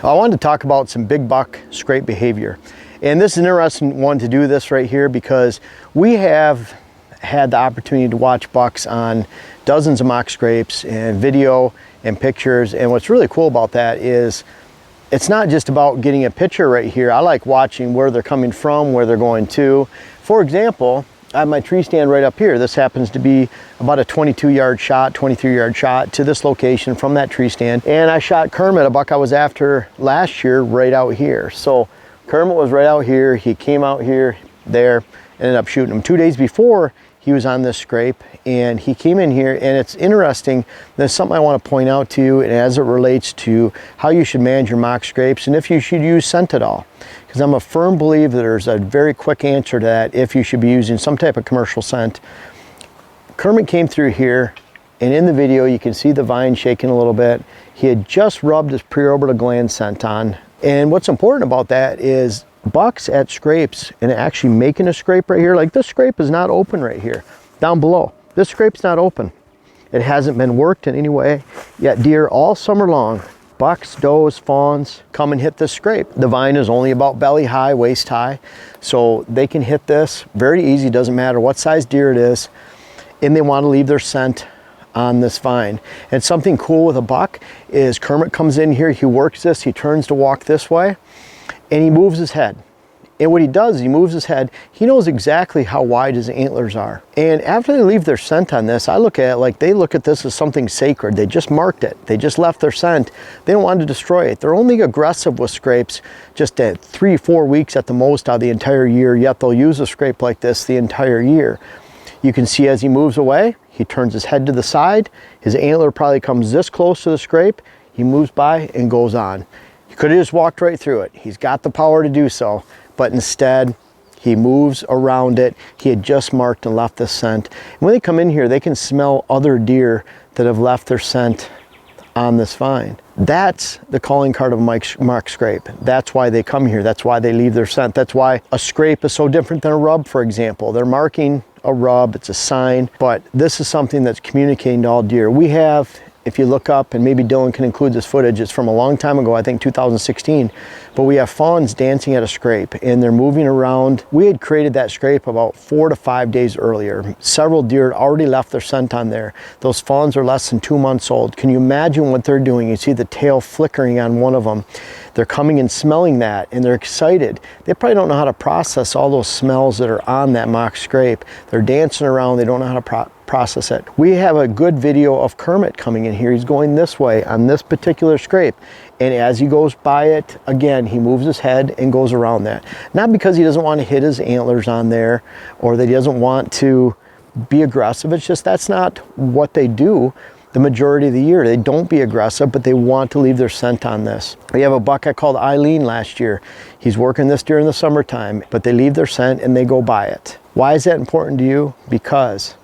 I wanted to talk about some big buck scrape behavior. And this is an interesting one to do this right here because we have had the opportunity to watch bucks on dozens of mock scrapes and video and pictures. And what's really cool about that is it's not just about getting a picture right here. I like watching where they're coming from, where they're going to. For example, I have my tree stand right up here. This happens to be about a 22-yard shot, 23-yard shot to this location from that tree stand. And I shot Kermit, a buck I was after last year, right out here. So Kermit was right out here. He came out here, there, ended up shooting him. 2 days before, he was on this scrape and he came in here, and it's interesting. There's something I want to point out to you, and as it relates to how you should manage your mock scrapes and if you should use scent at all. Because I'm a firm believer that there's a very quick answer to that if you should be using some type of commercial scent. Kermit came through here, and in the video you can see the vine shaking a little bit. He had just rubbed his preorbital gland scent on. And what's important about that is bucks at scrapes and actually making a scrape right here, like this scrape is not open right here, down below. This scrape's not open. It hasn't been worked in any way, yet deer all summer long, bucks, does, fawns, come and hit this scrape. The vine is only about belly high, waist high, so they can hit this very easy, doesn't matter what size deer it is, and they want to leave their scent on this vine. And something cool with a buck is Kermit comes in here, he works this, he turns to walk this way, and he moves his head. And what he does is he moves his head. He knows exactly how wide his antlers are. And after they leave their scent on this, I look at it like they look at this as something sacred. They just marked it. They just left their scent. They don't want to destroy it. They're only aggressive with scrapes just at 3-4 weeks at the most out of the entire year, yet they'll use a scrape like this the entire year. You can see as he moves away, he turns his head to the side. His antler probably comes this close to the scrape. He moves by and goes on. He could have just walked right through it. He's got the power to do so, but instead he moves around it. He had just marked and left the scent. And when they come in here, they can smell other deer that have left their scent on this vine. That's the calling card of a mock scrape. That's why they come here. That's why they leave their scent. That's why a scrape is so different than a rub, for example. They're marking a rub, it's a sign, but this is something that's communicating to all deer. We have, if you look up, and maybe Dylan can include this footage, it's from a long time ago, I think 2016, but we have fawns dancing at a scrape and they're moving around. We had created that scrape about 4 to 5 days earlier. Several deer had already left their scent on there. Those fawns are less than 2 months old. Can you imagine what they're doing? You see the tail flickering on one of them. They're coming and smelling that and they're excited. They probably don't know how to process all those smells that are on that mock scrape. They're dancing around, they don't know how to process it. We have a good video of Kermit coming in here. He's going this way on this particular scrape. And as he goes by it, again, he moves his head and goes around that. Not because he doesn't want to hit his antlers on there or that he doesn't want to be aggressive. It's just that's not what they do the majority of the year. They don't be aggressive, but they want to leave their scent on this. We have a buck I called Eileen last year. He's working this during the summertime, but they leave their scent and they go by it. Why is that important to you? Because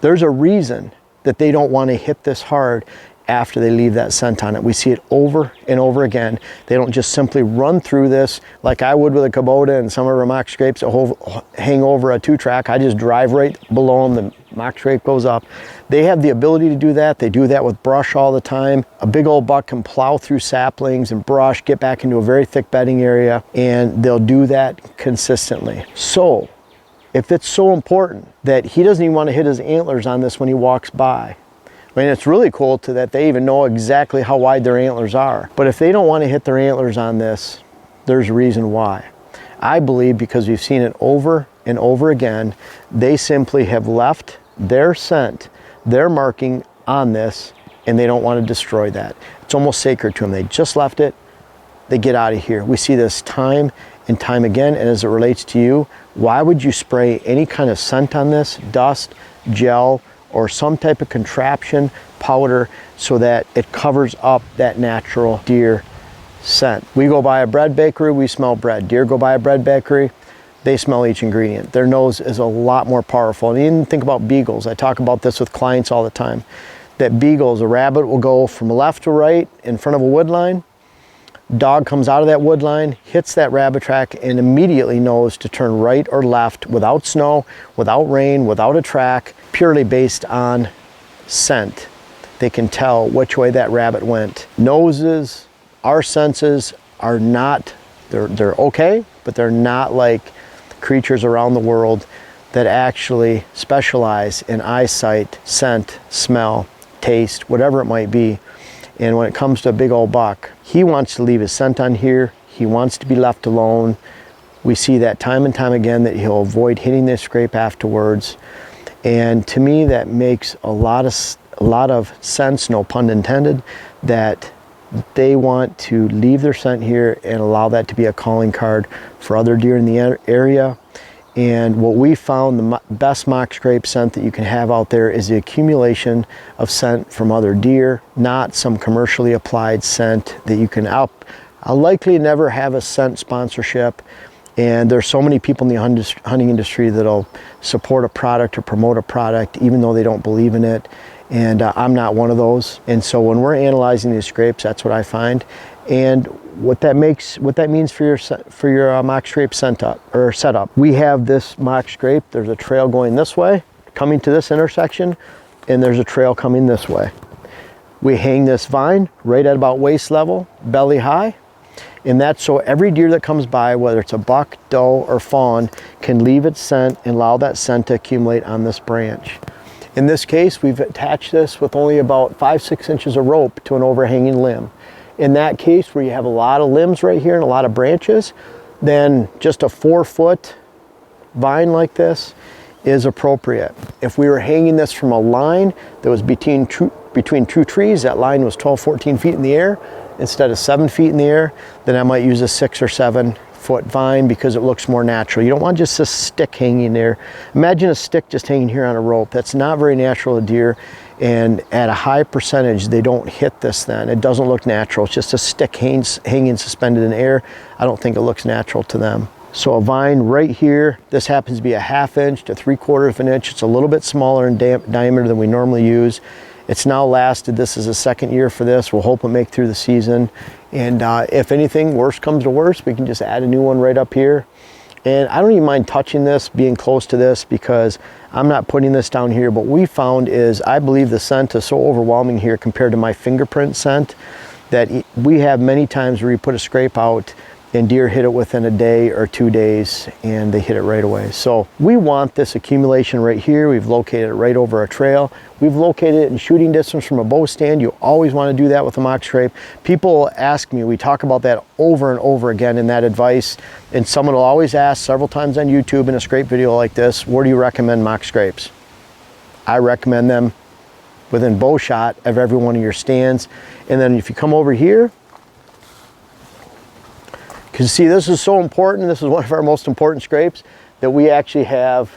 there's a reason that they don't want to hit this hard after they leave that scent on it. We see it over and over again. They don't just simply run through this like I would with a Kubota and some of our mock scrapes that hang over a 2-track. I just drive right below them, the mock scrape goes up. They have the ability to do that. They do that with brush all the time. A big old buck can plow through saplings and brush, get back into a very thick bedding area, and they'll do that consistently. So if it's so important that he doesn't even want to hit his antlers on this when he walks by, I mean, it's really cool that they even know exactly how wide their antlers are. But if they don't want to hit their antlers on this, there's a reason why. I believe because we've seen it over and over again, they simply have left their scent, their marking on this, and they don't want to destroy that. It's almost sacred to them. They just left it, they get out of here. We see this time and time again, and as it relates to you, why would you spray any kind of scent on this, dust, gel, or some type of contraption, powder, so that it covers up that natural deer scent? We go by a bread bakery, we smell bread. Deer go by a bread bakery, they smell each ingredient. Their nose is a lot more powerful. And even think about beagles. I talk about this with clients all the time. That beagles, a rabbit will go from left to right in front of a wood line. Dog comes out of that wood line, hits that rabbit track, and immediately knows to turn right or left without snow, without rain, without a track, purely based on scent. They can tell which way that rabbit went. Noses our senses are not, they're okay, but they're not like creatures around the world that actually specialize in eyesight, scent, smell, taste, whatever it might be. And when it comes to a big old buck, he wants to leave his scent on here. He wants to be left alone. We see that time and time again, that he'll avoid hitting this scrape afterwards. And to me, that makes a lot of sense, no pun intended, that they want to leave their scent here and allow that to be a calling card for other deer in the area. And what we found, the best mock scrape scent that you can have out there is the accumulation of scent from other deer, not some commercially applied scent that you can I'll likely never have a scent sponsorship. And there's so many people in the hunting industry that'll support a product or promote a product even though they don't believe in it. And I'm not one of those. And so when we're analyzing these scrapes, that's what I find. And what that means for your mock scrape setup. We have this mock scrape. There's a trail going this way, coming to this intersection, and there's a trail coming this way. We hang this vine right at about waist level, belly high. And that's so every deer that comes by, whether it's a buck, doe, or fawn, can leave its scent and allow that scent to accumulate on this branch. In this case, we've attached this with only about 5-6 inches of rope to an overhanging limb. In that case, where you have a lot of limbs right here and a lot of branches, then just a 4-foot vine like this is appropriate. If we were hanging this from a line that was between two trees, that line was 12-14 feet in the air instead of 7 feet in the air, then I might use a 6 or 7 foot vine because it looks more natural. You don't want just a stick hanging there. Imagine a stick just hanging here on a rope. That's not very natural to deer, and at a high percentage they don't hit this then. It doesn't look natural. It's just a stick hanging suspended in air. I don't think it looks natural to them. So a vine right here, this happens to be a 1/2 inch to 3/4 of an inch. It's a little bit smaller in diameter than we normally use. It's now lasted, this is the 2nd year for this. We'll hope it make through the season. And if anything, worse comes to worse, we can just add a new one right up here. And I don't even mind touching this, being close to this, because I'm not putting this down here. But what we found is, I believe the scent is so overwhelming here compared to my fingerprint scent that we have many times where you put a scrape out and deer hit it within a day or 2 days and they hit it right away. So we want this accumulation right here. We've located it right over a trail. We've located it in shooting distance from a bow stand. You always want to do that with a mock scrape. People ask me, we talk about that over and over again in that advice, and someone will always ask several times on YouTube in a scrape video like this, where do you recommend mock scrapes? I recommend them within bow shot of every one of your stands. And then if you come over here, because see, this is so important. This is one of our most important scrapes, that we actually have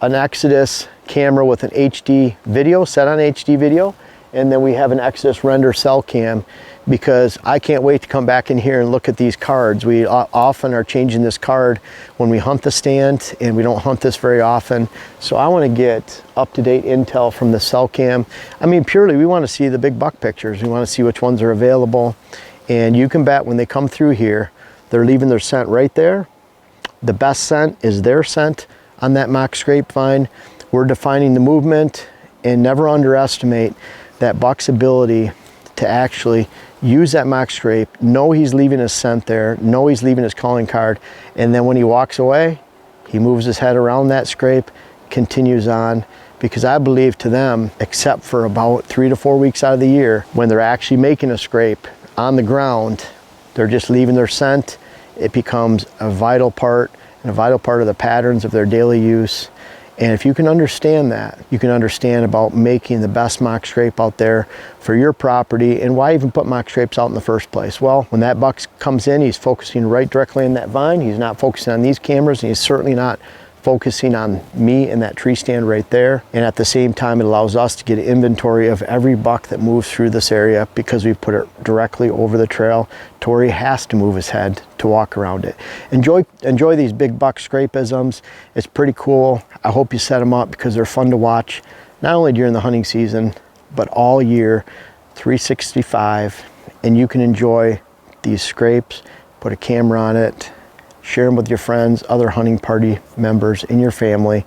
an Exodus camera with an HD video, set on HD video, and then we have an Exodus render cell cam, because I can't wait to come back in here and look at these cards. We often are changing this card when we hunt the stand, and we don't hunt this very often. So I want to get up-to-date intel from the cell cam. I mean, purely, we want to see the big buck pictures. We want to see which ones are available. And you can bet when they come through here, they're leaving their scent right there. The best scent is their scent on that mock scrape vine. We're defining the movement, and never underestimate that buck's ability to actually use that mock scrape, know he's leaving his scent there, know he's leaving his calling card, and then when he walks away, he moves his head around that scrape, continues on. Because I believe to them, except for about 3 to 4 weeks out of the year, when they're actually making a scrape on the ground, they're just leaving their scent. It becomes a vital part, and a vital part of the patterns of their daily use. And if you can understand that, you can understand about making the best mock scrape out there for your property. And why even put mock scrapes out in the first place? Well, when that buck comes in, he's focusing right directly on that vine. He's not focusing on these cameras, and he's certainly not focusing on me and that tree stand right there. And at the same time, it allows us to get an inventory of every buck that moves through this area, because we put it directly over the trail to where he has to move his head to walk around it. Enjoy these big buck scrapeisms. It's pretty cool. I hope you set them up, because they're fun to watch, not only during the hunting season, but all year, 365. And you can enjoy these scrapes, put a camera on it, share them with your friends, other hunting party members in your family,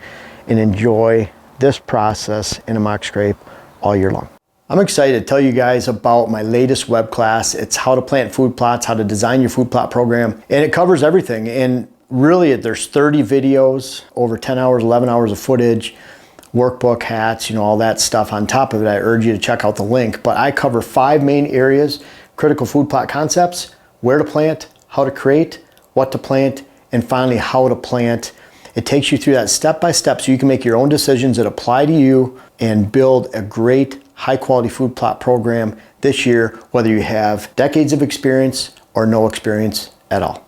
and enjoy this process in a mock scrape all year long. I'm excited to tell you guys about my latest web class. It's how to plant food plots, how to design your food plot program, and it covers everything. And really, there's 30 videos, over 10 hours, 11 hours of footage, workbook, hats, all that stuff. On top of it, I urge you to check out the link. But I cover 5 main areas: critical food plot concepts, where to plant, how to create, what to plant, and finally how to plant. It takes you through that step by step so you can make your own decisions that apply to you and build a great high quality food plot program this year, whether you have decades of experience or no experience at all.